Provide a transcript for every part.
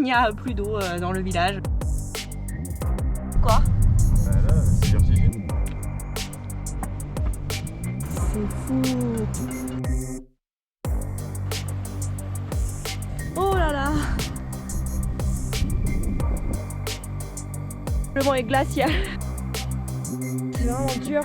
n'y a plus d'eau dans le village. Quoi? Bah là, c'est vertigineux. C'est fou. Oh là là. Le vent est glacial. C'est vraiment dur.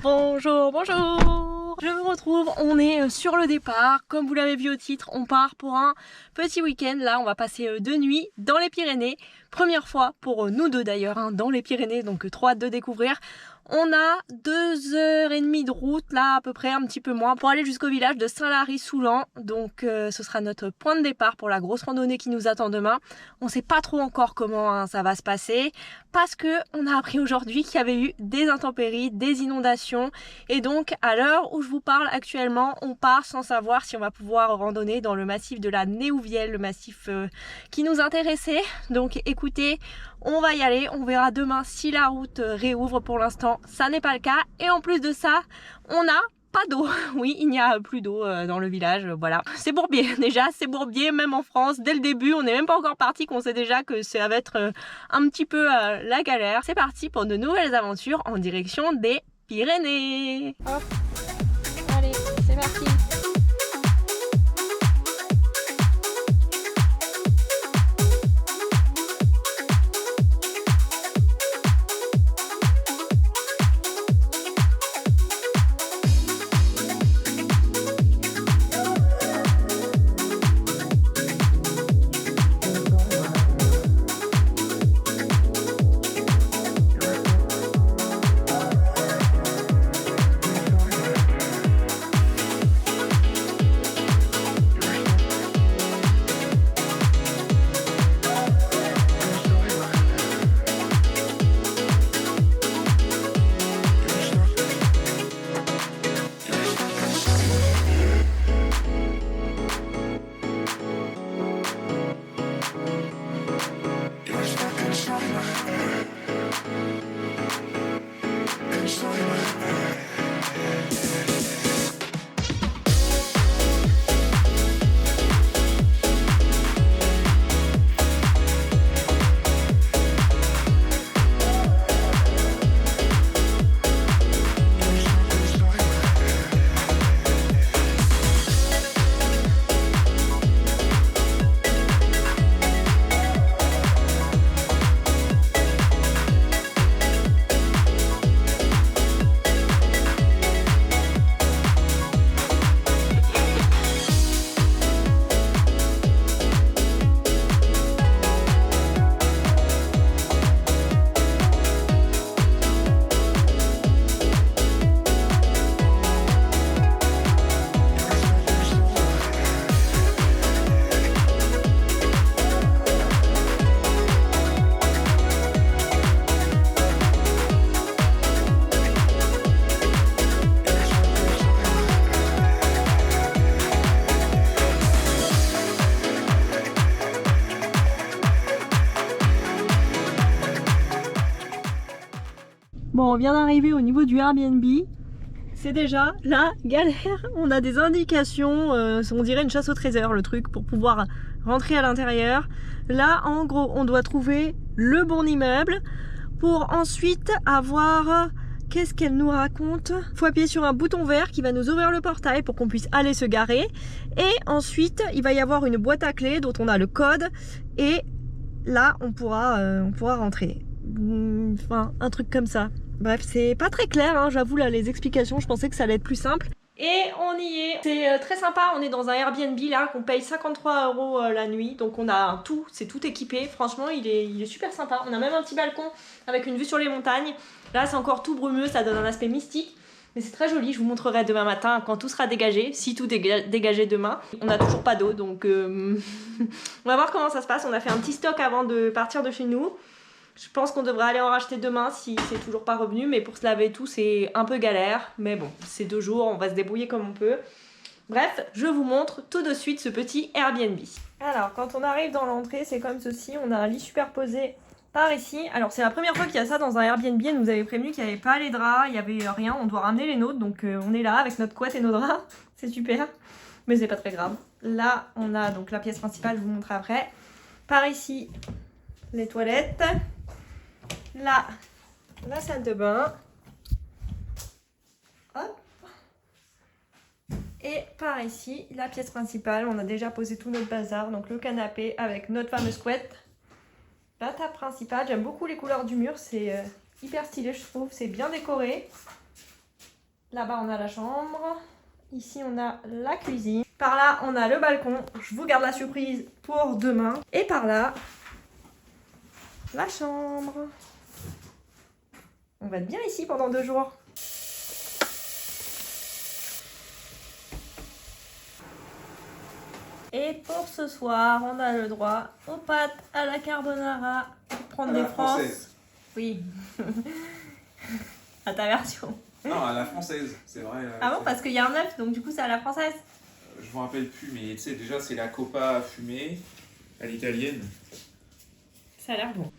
Bonjour, bonjour. Je vous retrouve, on est sur le départ. Comme vous l'avez vu au titre, on part pour un petit week-end. Là, on va passer 2 nuits dans les Pyrénées. Première fois pour nous deux d'ailleurs, hein, dans les Pyrénées, donc trop hâte de découvrir. On a 2h30 de route, là à peu près, un petit peu moins, pour aller jusqu'au village de Saint-Lary-Soulan. Donc ce sera notre point de départ pour la grosse randonnée qui nous attend demain. On sait pas trop encore comment ça va se passer, parce que on a appris aujourd'hui qu'il y avait eu des intempéries, des inondations. Et donc à l'heure où je vous parle actuellement, on part sans savoir si on va pouvoir randonner dans le massif de la Néouvielle, le massif qui nous intéressait. Donc écoutez, on va y aller, on verra demain si la route réouvre. Pour l'instant, ça n'est pas le cas. Et en plus de ça, on n'a pas d'eau. Oui, il n'y a plus d'eau dans le village, voilà. C'est bourbier, déjà, c'est bourbier, même en France. Dès le début, on n'est même pas encore parti, qu'on sait déjà que ça va être un petit peu la galère. C'est parti pour de nouvelles aventures en direction des Pyrénées. Hop, allez, c'est parti. Bon, on vient d'arriver au niveau du Airbnb. C'est déjà la galère. On a des indications, on dirait une chasse au trésor le truc, pour pouvoir rentrer à l'intérieur. Là, en gros, on doit trouver le bon immeuble pour ensuite avoir... Qu'est-ce qu'elle nous raconte? Faut appuyer sur un bouton vert qui va nous ouvrir le portail pour qu'on puisse aller se garer. Et ensuite, il va y avoir une boîte à clés dont on a le code. Et là, on pourra rentrer. Enfin, un truc comme ça. Bref, c'est pas très clair, hein, j'avoue, là, les explications, je pensais que ça allait être plus simple. Et on y est, c'est très sympa, on est dans un Airbnb là, qu'on paye 53 € la nuit, donc on a tout, c'est tout équipé, franchement il est super sympa. On a même un petit balcon avec une vue sur les montagnes. Là c'est encore tout brumeux, ça donne un aspect mystique. Mais c'est très joli, je vous montrerai demain matin quand tout sera dégagé, si tout est dégagé demain. On n'a toujours pas d'eau, donc on va voir comment ça se passe. On a fait un petit stock avant de partir de chez nous. Je pense qu'on devrait aller en racheter demain si c'est toujours pas revenu, mais pour se laver et tout, c'est un peu galère. Mais bon, c'est 2 jours, on va se débrouiller comme on peut. Bref, je vous montre tout de suite ce petit Airbnb. Alors, quand on arrive dans l'entrée, c'est comme ceci. On a un lit superposé Par ici, alors c'est la première fois qu'il y a ça dans un Airbnb, elle nous avait prévenu qu'il n'y avait pas les draps, il n'y avait rien, on doit ramener les nôtres, donc on est là avec notre couette et nos draps, c'est super, mais c'est pas très grave. Là, on a donc la pièce principale, je vous montre après. Par ici, les toilettes. Là, la salle de bain. Hop. Et par ici, la pièce principale, on a déjà posé tout notre bazar, donc le canapé avec notre fameuse couette. La table principale, j'aime beaucoup les couleurs du mur, c'est hyper stylé je trouve, c'est bien décoré. Là-bas on a la chambre, ici on a la cuisine. Par là on a le balcon, je vous garde la surprise pour demain. Et par là, la chambre. On va être bien ici pendant 2 jours. Et pour ce soir, on a le droit aux pâtes à la carbonara pour prendre des France. Oui. À ta version. Non, à la française, c'est vrai. Ah bon, parce qu'il y a un œuf, donc du coup c'est à la française. Je me rappelle plus, mais tu sais, déjà c'est la copa fumée à l'italienne. Ça a l'air bon.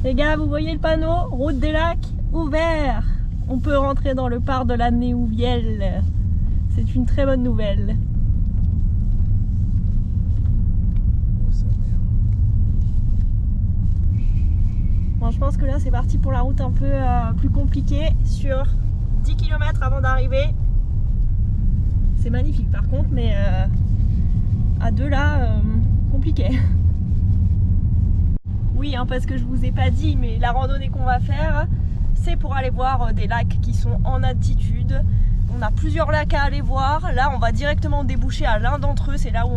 Les gars, vous voyez le panneau, route des lacs ouvert. On peut rentrer dans le parc de la Néouvielle. C'est une très bonne nouvelle. Bon, je pense que là c'est parti pour la route un peu plus compliquée sur 10 km avant d'arriver. C'est magnifique par contre, mais à 2 là, compliqué. Oui, hein, parce que je vous ai pas dit, mais la randonnée qu'on va faire, c'est pour aller voir des lacs qui sont en altitude. On a plusieurs lacs à aller voir. Là, on va directement déboucher à l'un d'entre eux. C'est là où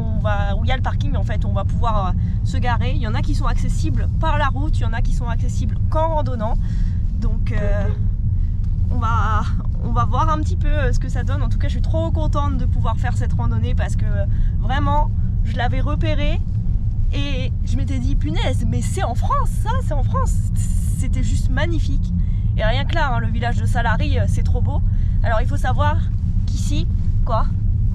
il y a le parking en fait. On va pouvoir se garer. Il y en a qui sont accessibles par la route, il y en a qui sont accessibles qu'en randonnant. Donc, on va voir un petit peu ce que ça donne. En tout cas, je suis trop contente de pouvoir faire cette randonnée parce que vraiment, je l'avais repérée. Et je m'étais dit, punaise, mais c'est en France, ça, c'est en France. C'était juste magnifique. Et rien que là, hein, le village de Salary, c'est trop beau. Alors il faut savoir qu'ici, quoi?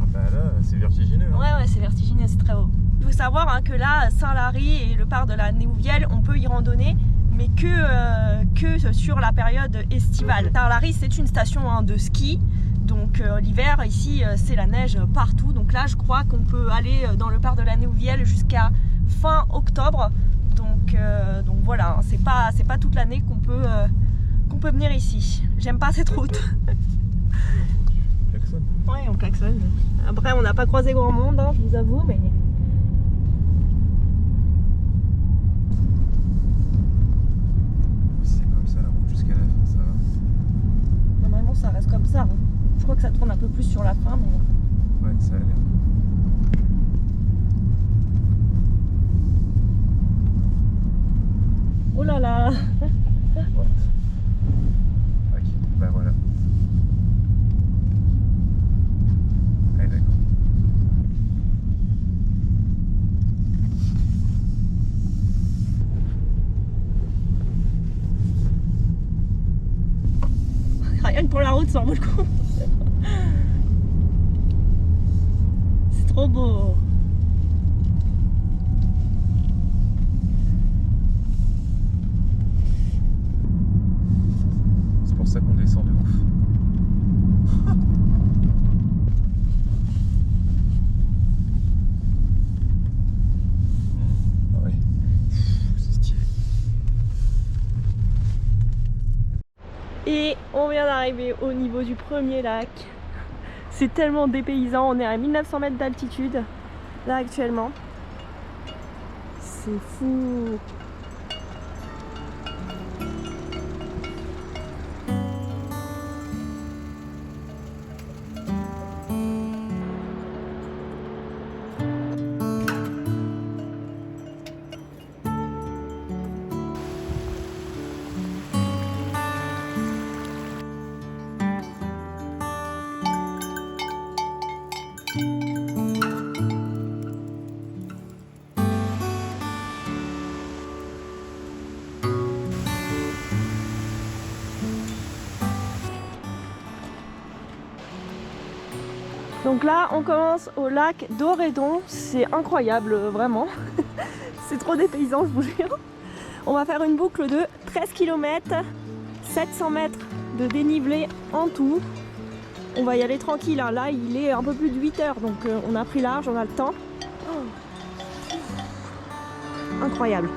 Ah bah là, c'est vertigineux. Hein. Ouais, c'est vertigineux, c'est très beau. Il faut savoir hein, que là, Saint-Lary et le parc de la Néouvielle, on peut y randonner, mais que sur la période estivale. Saint-Lary, c'est une station hein, de ski. Donc l'hiver, ici, c'est la neige partout. Donc là, je crois qu'on peut aller dans le parc de la Néouvielle jusqu'à fin octobre. Donc voilà, hein, c'est pas toute l'année qu'on peut venir ici. J'aime pas cette route. Klaxonne. Ouais, on klaxonne. Après, on n'a pas croisé grand monde, hein, je vous avoue, mais... C'est comme ça la route jusqu'à la fin, ça va. Normalement, ça reste comme ça. Hein. Je crois que ça tourne un peu plus sur la fin, mais... Ouais, ça a l'air. Oh là là. Ouais. Ok, bah voilà. Allez, d'accord. Rien que pour la route, ça en vaut le coup. C'est trop beau. C'est pour ça qu'on descend de ouf. Ouais. C'est stylé. Et on vient d'arriver au niveau du premier lac. C'est tellement dépaysant, on est à 1900 mètres d'altitude là actuellement. C'est fou. Donc là, on commence au lac d'Oredon. C'est incroyable, vraiment. C'est trop dépaysant, je vous jure. On va faire une boucle de 13 km, 700 mètres de dénivelé en tout. On va y aller tranquille, hein. Là il est un peu plus de 8 heures, donc on a pris large, on a le temps. Oh. Incroyable.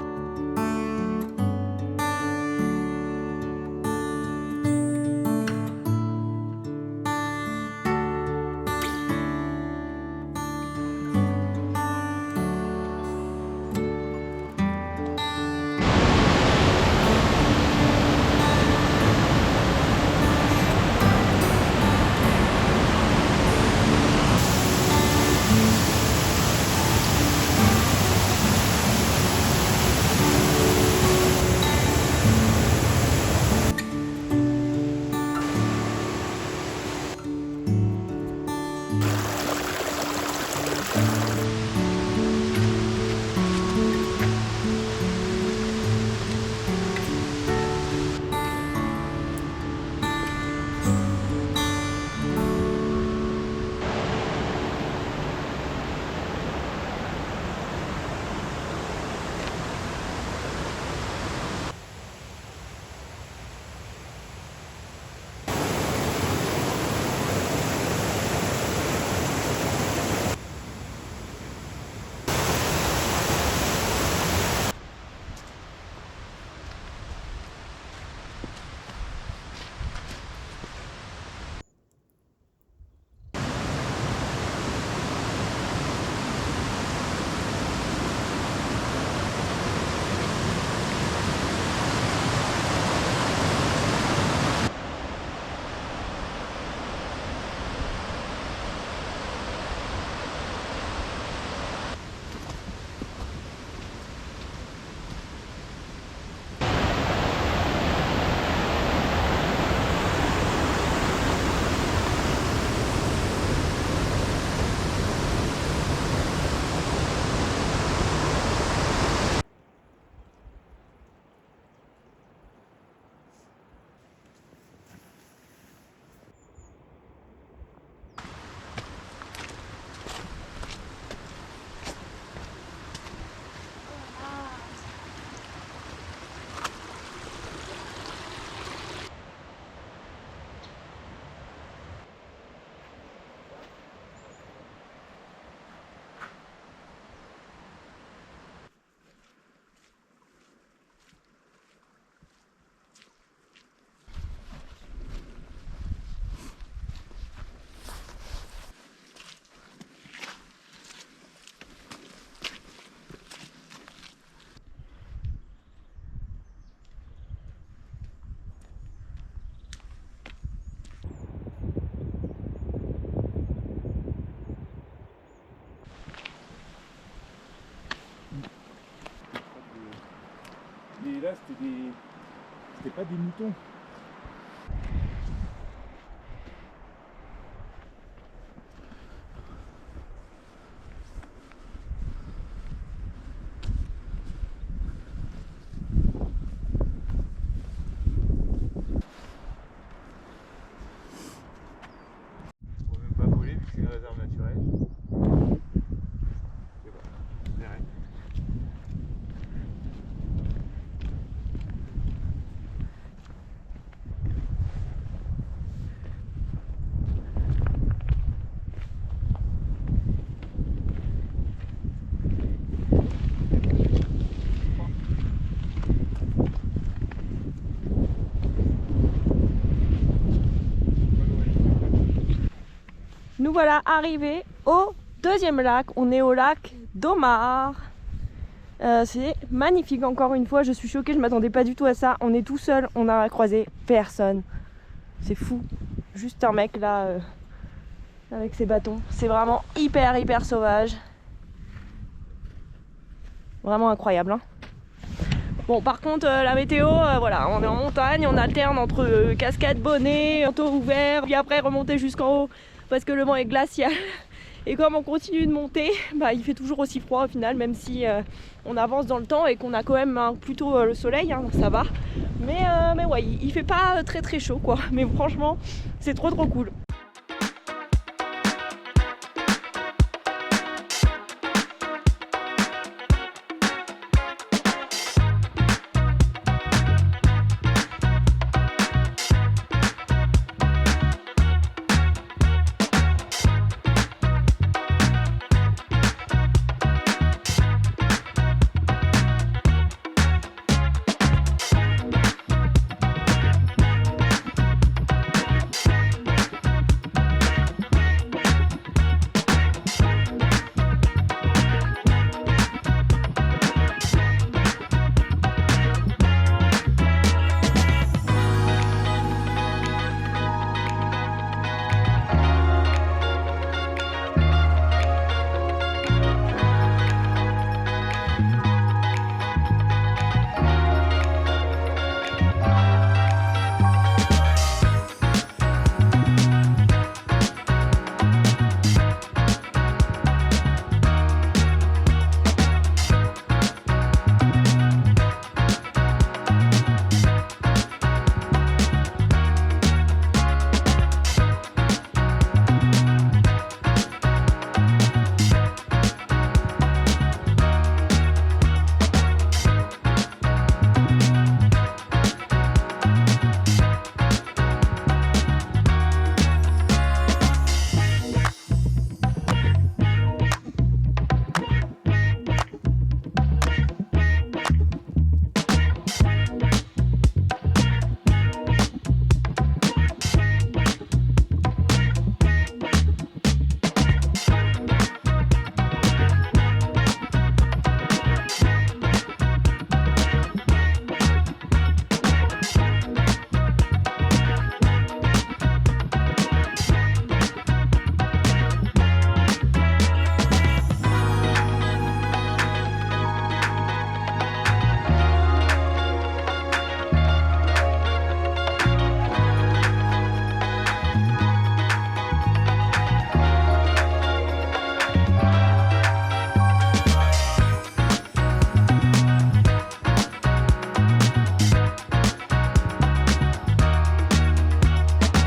Et là, c'était pas des moutons. On peut même pas voler vu que c'est une réserve naturelle. Et voilà, c'est vrai. Nous voilà arrivés au deuxième lac. On est au lac d'Omar. C'est magnifique encore une fois. Je suis choquée, je m'attendais pas du tout à ça. On est tout seul, on a croisé personne. C'est fou. Juste un mec là avec ses bâtons. C'est vraiment hyper sauvage. Vraiment incroyable, hein. Bon, par contre, la météo, voilà, on est en montagne, on alterne entre cascade, bonnet, manteau ouvert, puis après remonter jusqu'en haut parce que le vent est glacial. Et comme on continue de monter, bah, il fait toujours aussi froid au final, même si on avance dans le temps et qu'on a quand même plutôt le soleil, hein, ça va. Mais ouais, il fait pas très très chaud quoi. Mais franchement, c'est trop cool.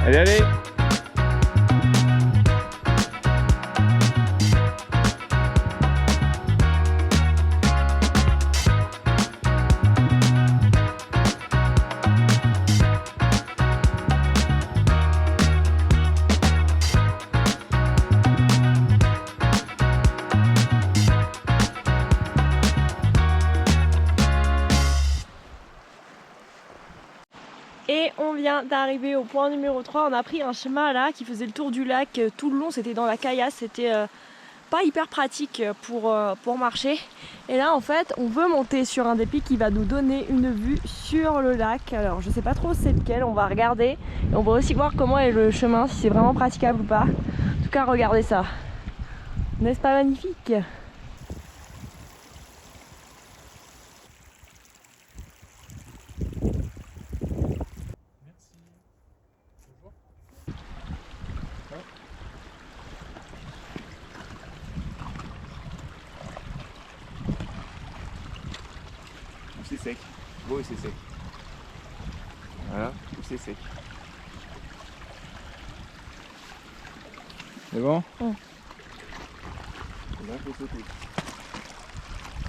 Allez, allez! Et on vient d'arriver au point numéro 3. On a pris un chemin là qui faisait le tour du lac tout le long. C'était dans la caillasse. C'était pas hyper pratique pour marcher. Et là en fait on veut monter sur un des pics qui va nous donner une vue sur le lac. Alors je sais pas trop c'est lequel, on va regarder. Et on va aussi voir comment est le chemin, si c'est vraiment praticable ou pas. En tout cas regardez ça. N'est-ce pas magnifique ? C'est sec. Beau et c'est sec. Voilà, c'est sec. C'est bon? Ouais. Et là, il faut sauter.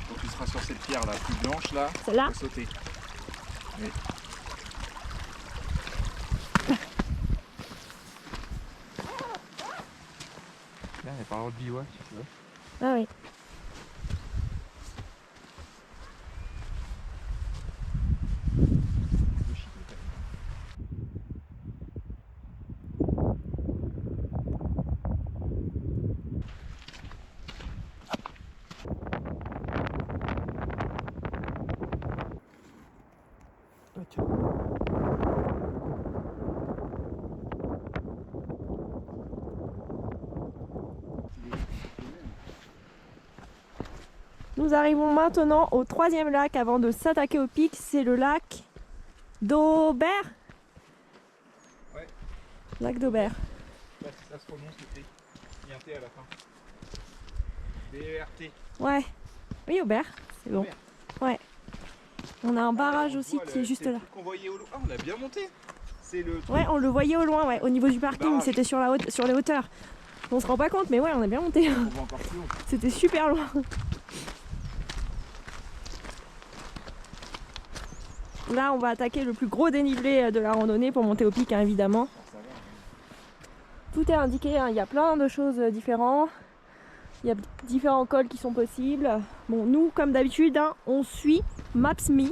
Quand tu seras sur cette pierre là, plus blanche là, celle-là? il faut sauter. Oui. Là, il y a par le biwa si tu veux. Ah oui. Nous arrivons maintenant au troisième lac avant de s'attaquer au pic, c'est le lac d'Aubert. Ouais. Lac d'Aubert. Ça se prononce le pic. Il y a un T à la fin. BERT. Ouais. Oui, Aubert, c'est bon. Ouais. On a un barrage on aussi voit qui est juste là. qu'on voyait au loin. Ah, on a bien monté. C'est le truc. Ouais, on le voyait au loin, ouais, au niveau du parking, c'était sur les hauteurs. On se rend pas compte, mais ouais, on est bien monté. On voit encore plus haut. C'était super loin. Là, on va attaquer le plus gros dénivelé de la randonnée pour monter au pic, hein, évidemment. Tout est indiqué, hein, il y a plein de choses différentes. Il y a différents cols qui sont possibles. Bon, nous, comme d'habitude, hein, on suit Maps.me.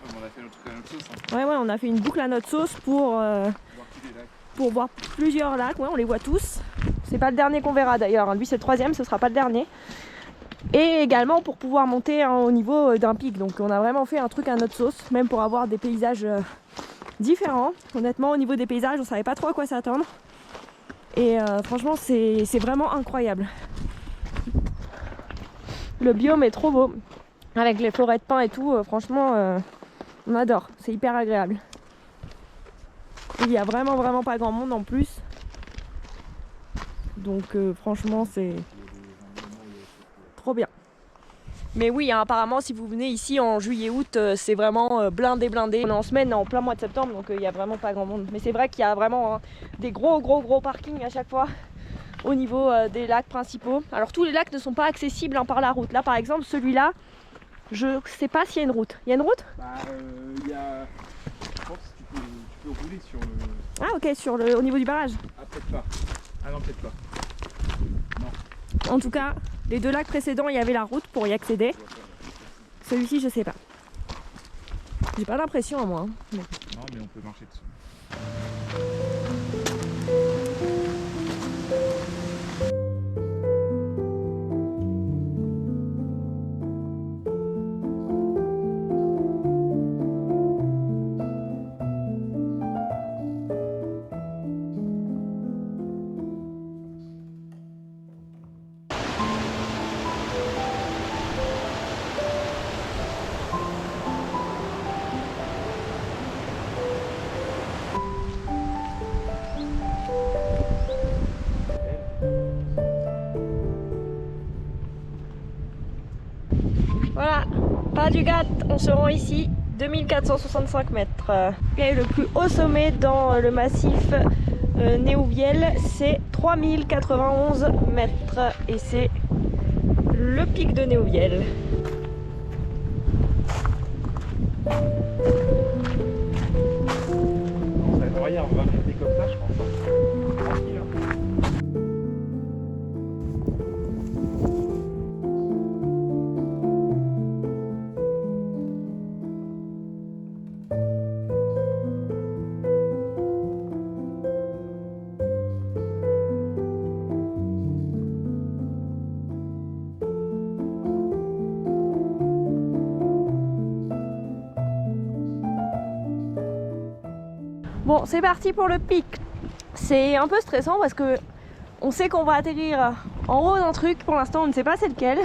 On a fait notre truc à notre sauce. Hein. Ouais, on a fait une boucle à notre sauce pour voir plusieurs lacs. Ouais, on les voit tous. C'est pas le dernier qu'on verra d'ailleurs. Lui, c'est le 3e, ce sera pas le dernier. Et également pour pouvoir monter, hein, au niveau d'un pic. Donc, on a vraiment fait un truc à notre sauce, même pour avoir des paysages différents. Honnêtement, au niveau des paysages, on savait pas trop à quoi s'attendre. Et franchement, c'est vraiment incroyable. Le biome est trop beau. Avec les forêts de pins et tout, franchement, on adore. C'est hyper agréable. Il y a vraiment pas grand monde en plus. Donc franchement, c'est trop bien. Mais oui, hein, apparemment, si vous venez ici en juillet-août, c'est vraiment blindé. On est en semaine, en plein mois de septembre, donc il n'y a vraiment pas grand monde. Mais c'est vrai qu'il y a vraiment, hein, des gros parkings à chaque fois au niveau des lacs principaux. Alors tous les lacs ne sont pas accessibles, hein, par la route. Là, par exemple, celui-là, je sais pas s'il y a une route. Il y a une route ? Bah, il y a... Je pense que tu peux rouler sur le... Ah ok, au niveau du barrage. Ah, peut-être pas. Ah non, peut-être pas. Non. En tout cas, les 2 lacs précédents, il y avait la route pour y accéder. Celui-ci, je sais pas. J'ai pas l'impression à moi. Hein. Non, mais on peut marcher dessus. Voilà, pas du Gât, on se rend ici, 2465 mètres. Et le plus haut sommet dans le massif Néouviel, c'est 3091 mètres. Et c'est le pic de Néouviel. Ça va être rien, on va monter comme ça, je pense. Tranquille. Hein. Bon, c'est parti pour le pic. C'est un peu stressant parce que on sait qu'on va atterrir en haut d'un truc. Pour l'instant, on ne sait pas c'est lequel.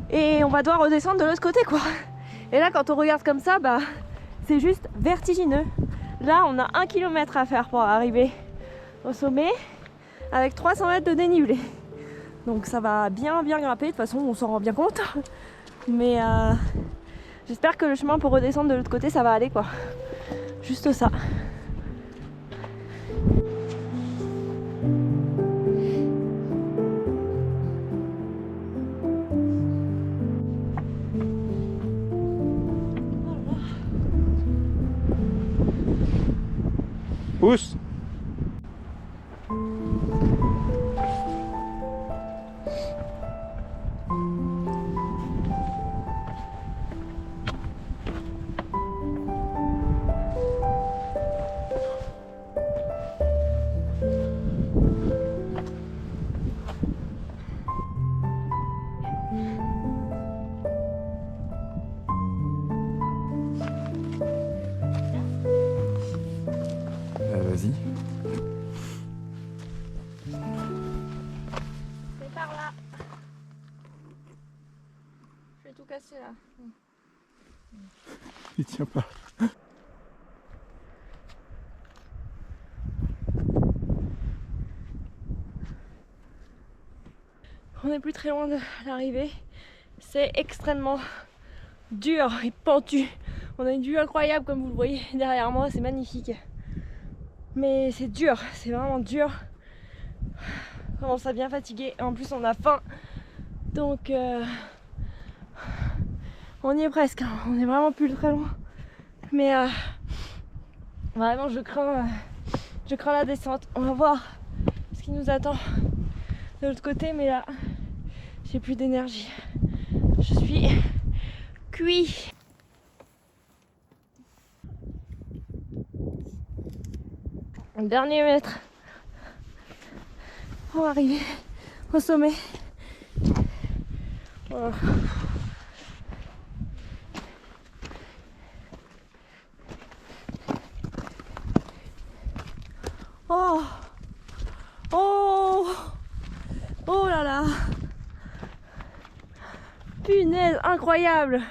Et on va devoir redescendre de l'autre côté, quoi. Et là, quand on regarde comme ça, bah, c'est juste vertigineux. Là, on a 1 km à faire pour arriver au sommet avec 300 mètres de dénivelé. Donc ça va bien grimper. De toute façon, on s'en rend bien compte. Mais j'espère que le chemin pour redescendre de l'autre côté, ça va aller, quoi. Juste ça. Pousse. Vas-y. C'est par là. Je vais tout casser là. Il tient pas. On n'est plus très loin de l'arrivée. C'est extrêmement dur et pentu. On a une vue incroyable comme vous le voyez derrière moi, c'est magnifique. Mais c'est dur, c'est vraiment dur. On commence à bien fatiguer. En plus on a faim. Donc on y est presque. On est vraiment plus très loin. Mais vraiment je crains la descente. On va voir ce qui nous attend de l'autre côté. Mais là, j'ai plus d'énergie. Je suis cuit. Dernier mètre pour arriver au sommet. Voilà. Oh, oh, oh là là, punaise, incroyable.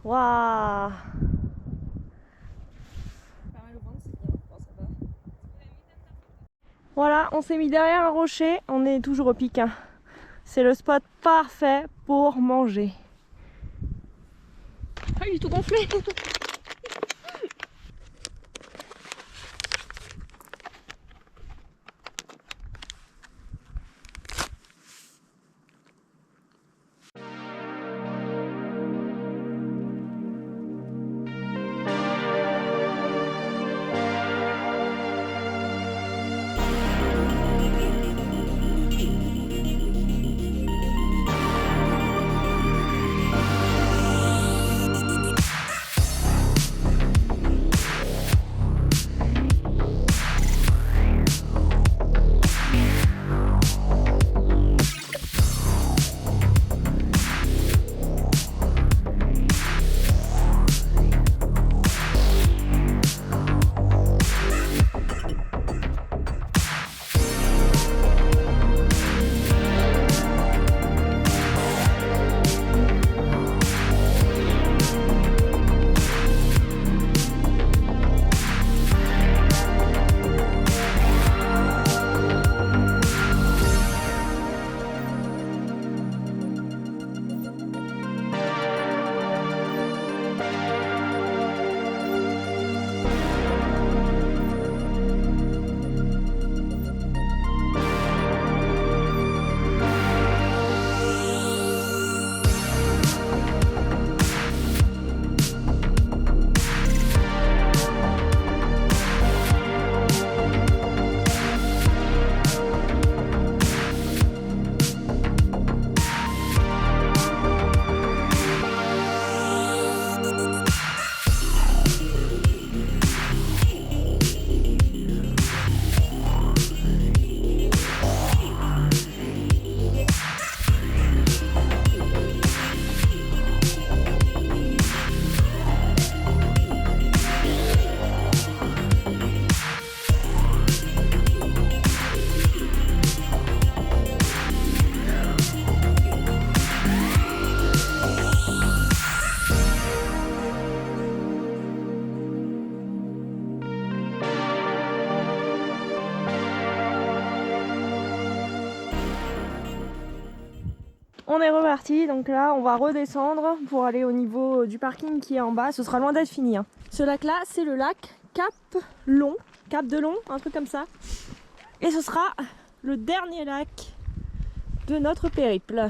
Waouh. Voilà, on s'est mis derrière un rocher, on est toujours au pic. Hein. C'est le spot parfait pour manger. Ah, il est tout gonflé. On est reparti, donc là on va redescendre pour aller au niveau du parking qui est en bas. Ce sera loin d'être fini. Hein. Ce lac là, c'est le lac Cap de Long, un truc comme ça. Et ce sera le dernier lac de notre périple.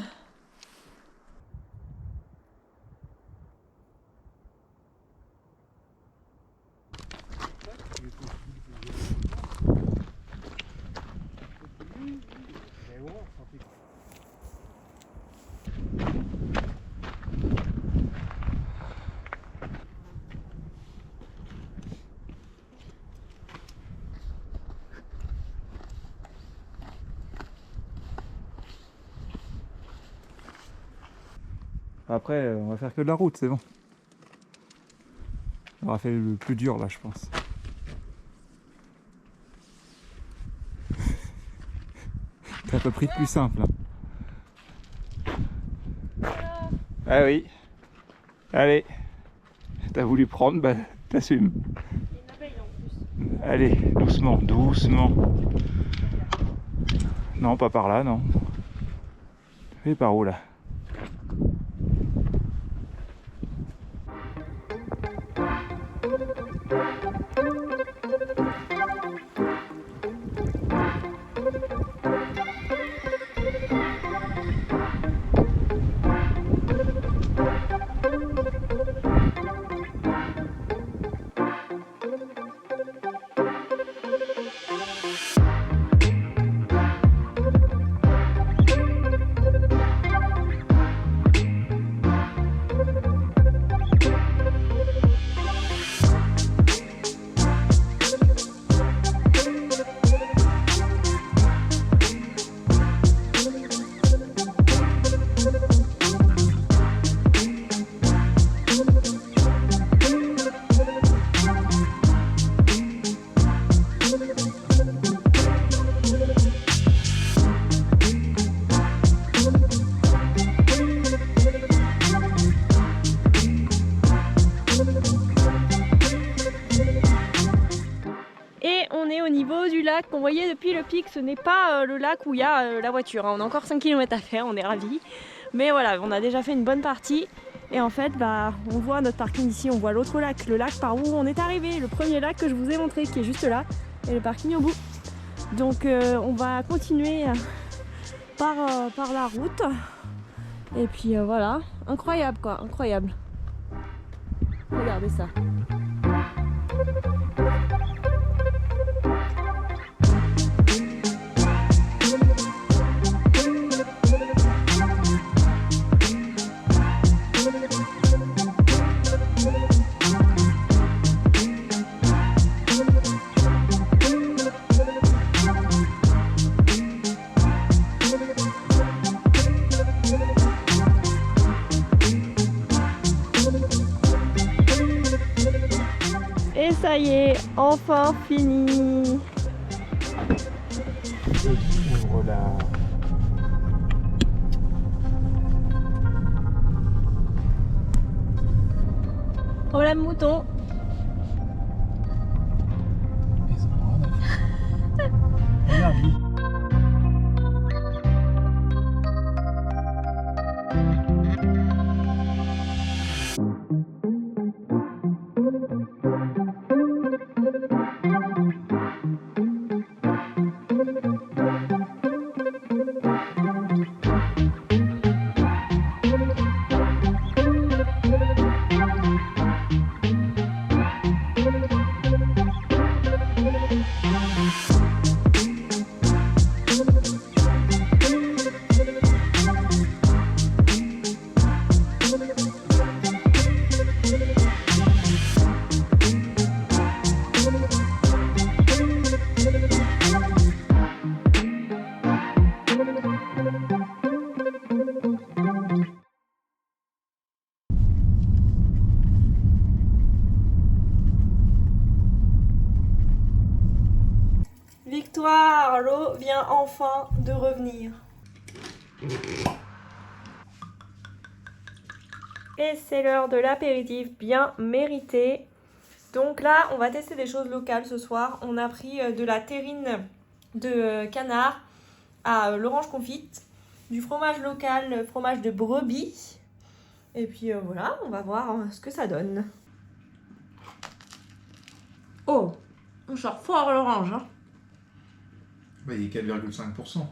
Après, on va faire que de la route, c'est bon. On aura fait le plus dur là, je pense. T'as pas pris de plus simple. Ah oui. Allez. T'as voulu prendre, bah t'assumes. Allez, doucement, doucement. Non, pas par là, non. Et par où là? Qu'on voyait depuis le pic, ce n'est pas le lac où il y a la voiture, hein. On a encore 5 km à faire, on est ravis. Mais voilà, on a déjà fait une bonne partie. Et en fait, on voit notre parking ici, on voit l'autre lac, le lac par où on est arrivé, le premier lac que je vous ai montré, qui est juste là, et le parking au bout. Donc on va continuer par la route. Et puis voilà, incroyable quoi, incroyable. Regardez ça. Et ça y est, enfin fini. Ouvre la... Oh la mouton. Ils ont rien à faire. Regarde, lui. Victoire, l'eau vient enfin de revenir. Et c'est l'heure de l'apéritif bien mérité. Donc là, on va tester des choses locales ce soir. On a pris de la terrine de canard à l'orange confite, du fromage local, fromage de brebis. Et puis voilà, on va voir ce que ça donne. Oh, on sort fort l'orange, hein. Bah, il est 4,5%.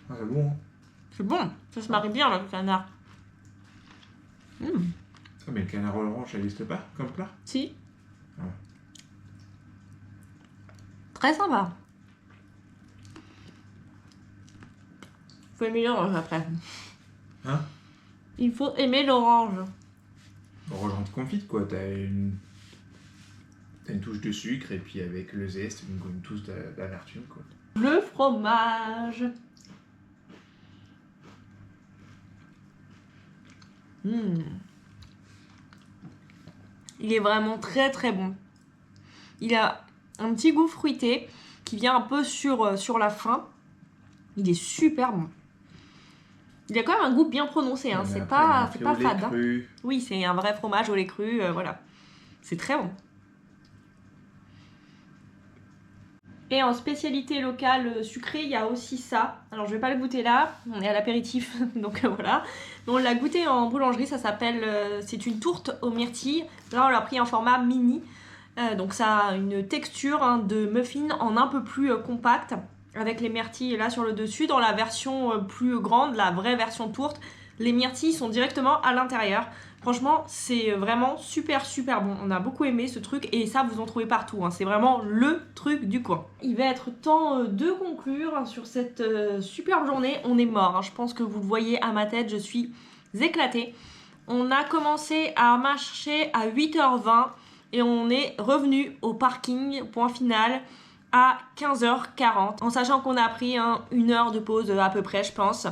Ah, c'est bon. Hein. C'est bon, ça se marie bien là, le canard. Ah, mais le canard orange, ça n'existe pas comme plat? Si. Ah. Très sympa. Faut aimer l'orange après. Hein? Il faut aimer l'orange. Orange confite quoi, t'as une touche de sucre et puis avec le zeste, une touche d'amertume quoi. Le fromage. Il est vraiment très très bon. Il a un petit goût fruité qui vient un peu sur la fin. Il est super bon. Il a quand même un goût bien prononcé, hein. C'est pas fade. Hein. Oui, c'est un vrai fromage au lait cru, voilà. C'est très bon. Et en spécialité locale sucrée, il y a aussi ça. Alors je vais pas le goûter là, on est à l'apéritif, donc voilà. Mais on l'a goûté en boulangerie, ça s'appelle, c'est une tourte aux myrtilles. Là on l'a pris en format mini, donc ça a une texture de muffin en un peu plus compact, avec les myrtilles là sur le dessus. Dans la version plus grande, la vraie version tourte, les myrtilles sont directement à l'intérieur. Franchement, c'est vraiment super bon. On a beaucoup aimé ce truc et ça, vous en trouvez partout. C'est vraiment le truc du coin. Il va être temps de conclure sur cette superbe journée. On est mort. Je pense que vous le voyez à ma tête, je suis éclatée. On a commencé à marcher à 8h20 et on est revenu au parking, point final, à 15h40. En sachant qu'on a pris une heure de pause à peu près, je pense.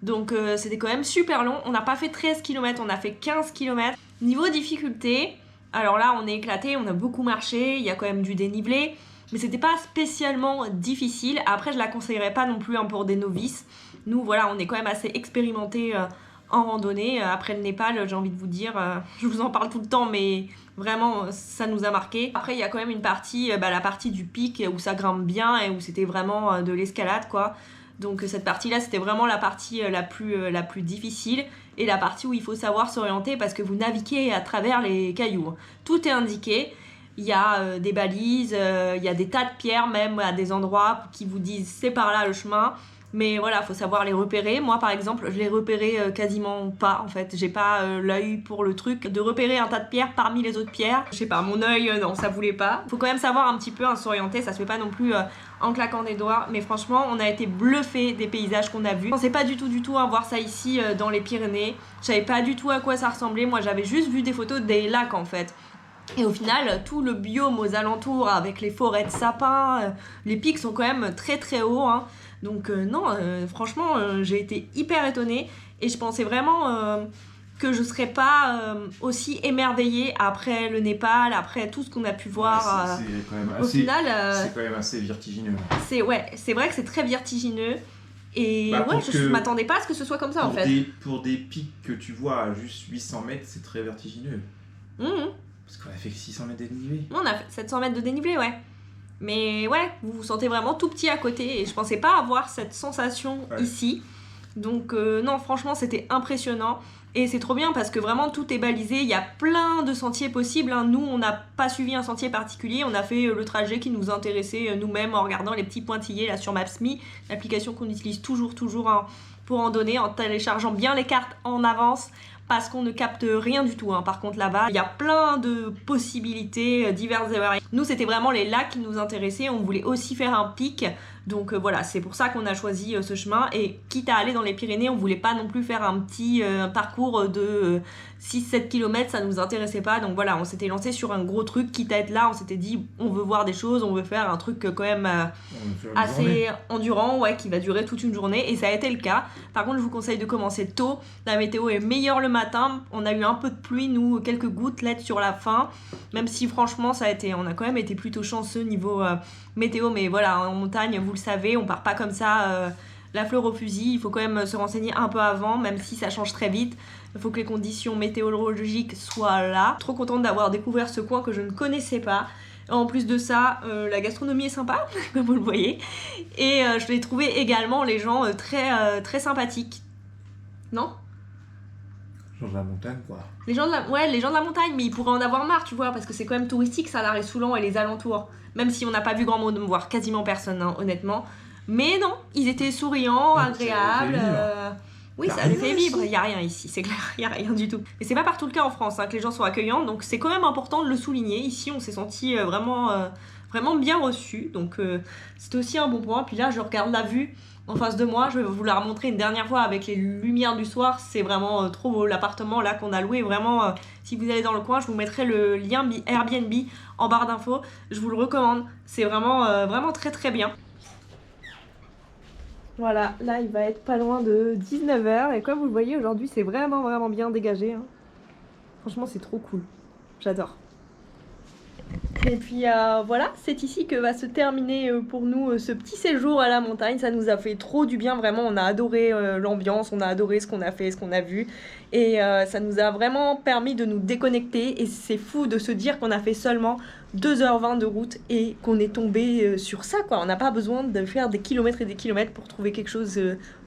Donc c'était quand même super long. On n'a pas fait 13 km, on a fait 15 km. Niveau difficulté, alors là on est éclaté, on a beaucoup marché, il y a quand même du dénivelé. Mais c'était pas spécialement difficile. Après je la conseillerais pas non plus pour des novices. Nous voilà, on est quand même assez expérimentés en randonnée. Après le Népal, j'ai envie de vous dire, je vous en parle tout le temps, mais vraiment ça nous a marqué. Après il y a quand même une partie, la partie du pic où ça grimpe bien et où c'était vraiment de l'escalade quoi. Donc cette partie-là, c'était vraiment la partie la plus difficile et la partie où il faut savoir s'orienter parce que vous naviguez à travers les cailloux. Tout est indiqué. Il y a des balises, il y a des tas de pierres même à des endroits qui vous disent c'est par là le chemin. Mais voilà, il faut savoir les repérer. Moi, par exemple, je les repérais quasiment pas, en fait. J'ai pas l'œil pour le truc de repérer un tas de pierres parmi les autres pierres. Je sais pas, mon œil, non, ça voulait pas. Faut quand même savoir un petit peu s'orienter. Ça se fait pas non plus en claquant des doigts. Mais franchement, on a été bluffés des paysages qu'on a vus. Je pensais pas du tout voir ça ici dans les Pyrénées. Je savais pas du tout à quoi ça ressemblait. Moi, j'avais juste vu des photos des lacs, en fait. Et au final, tout le biome aux alentours, avec les forêts de sapins, les pics sont quand même très hauts. Donc non, franchement, j'ai été hyper étonnée et je pensais vraiment que je serais pas aussi émerveillée après le Népal, après tout ce qu'on a pu voir. C'est quand même au final, c'est quand même assez vertigineux. C'est vrai que c'est très vertigineux. Et je m'attendais pas à ce que ce soit comme ça en fait. Pour des pics que tu vois à juste 800 mètres, c'est très vertigineux. Parce qu'on a fait 600 mètres de dénivelé. On a fait 700 mètres de dénivelé, ouais. Mais ouais, vous vous sentez vraiment tout petit à côté et je pensais pas avoir cette sensation ici. Donc non, franchement, c'était impressionnant. Et c'est trop bien parce que vraiment tout est balisé, il y a plein de sentiers possibles. Nous, on n'a pas suivi un sentier particulier, on a fait le trajet qui nous intéressait nous-mêmes en regardant les petits pointillés là sur Maps.me, l'application qu'on utilise toujours pour randonner, en téléchargeant bien les cartes en avance. Parce qu'on ne capte rien du tout. Par contre, là-bas, il y a plein de possibilités diverses et variées. Nous, c'était vraiment les lacs qui nous intéressaient. On voulait aussi faire un pic. Donc voilà, c'est pour ça qu'on a choisi ce chemin. Et quitte à aller dans les Pyrénées, on voulait pas non plus faire un petit parcours de 6-7 km. Ça nous intéressait pas. Donc voilà, on s'était lancé sur un gros truc. Quitte à être là, on s'était dit, on veut voir des choses. On veut faire un truc quand même assez endurant, qui va durer toute une journée. Et ça a été le cas. Par contre, je vous conseille de commencer tôt. La météo est meilleure le matin. On a eu un peu de pluie, nous, quelques gouttelettes sur la fin. Même si franchement, on a quand même été plutôt chanceux niveau météo. Mais voilà, en montagne, vous le savez, on part pas comme ça la fleur au fusil. Il faut quand même se renseigner un peu avant, même si ça change très vite. Il faut que les conditions météorologiques soient là. Trop contente d'avoir découvert ce coin que je ne connaissais pas. En plus de ça, la gastronomie est sympa, comme vous le voyez. Et je l'ai trouvé également les gens très sympathiques. Non ? Les gens de la montagne, quoi. Les gens de la montagne, mais ils pourraient en avoir marre, tu vois, parce que c'est quand même touristique, Salar-et-Soulan et les alentours. Même si on n'a pas vu grand monde, voir quasiment personne, honnêtement. Mais non, ils étaient souriants, agréables. Oui, ça les fait vivre. Il n'y a rien ici, c'est clair, il n'y a rien du tout. Et c'est pas partout le cas en France, que les gens sont accueillants, donc c'est quand même important de le souligner. Ici, on s'est senti vraiment bien reçus, donc c'était aussi un bon point. Puis là, je regarde la vue en face de moi, je vais vous la remontrer une dernière fois avec les lumières du soir. C'est vraiment trop beau, l'appartement là qu'on a loué. Vraiment, si vous allez dans le coin, je vous mettrai le lien Airbnb en barre d'infos. Je vous le recommande, c'est vraiment très bien. Voilà, là il va être pas loin de 19h et comme vous le voyez aujourd'hui, c'est vraiment bien dégagé. Franchement, c'est trop cool. J'adore. Et puis voilà, c'est ici que va se terminer pour nous ce petit séjour à la montagne. Ça nous a fait trop du bien, vraiment. On a adoré l'ambiance, on a adoré ce qu'on a fait, ce qu'on a vu. Et ça nous a vraiment permis de nous déconnecter. Et c'est fou de se dire qu'on a fait seulement 2h20 de route et qu'on est tombé sur ça, quoi. On n'a pas besoin de faire des kilomètres et des kilomètres pour trouver quelque chose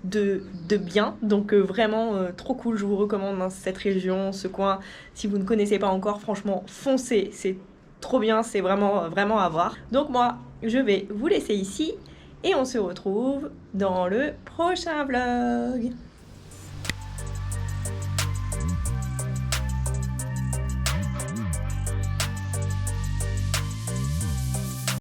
de bien. Donc vraiment trop cool. Je vous recommande cette région, ce coin. Si vous ne connaissez pas encore, franchement, foncez. C'est trop bien, c'est vraiment, vraiment à voir. Donc moi, je vais vous laisser ici et on se retrouve dans le prochain vlog.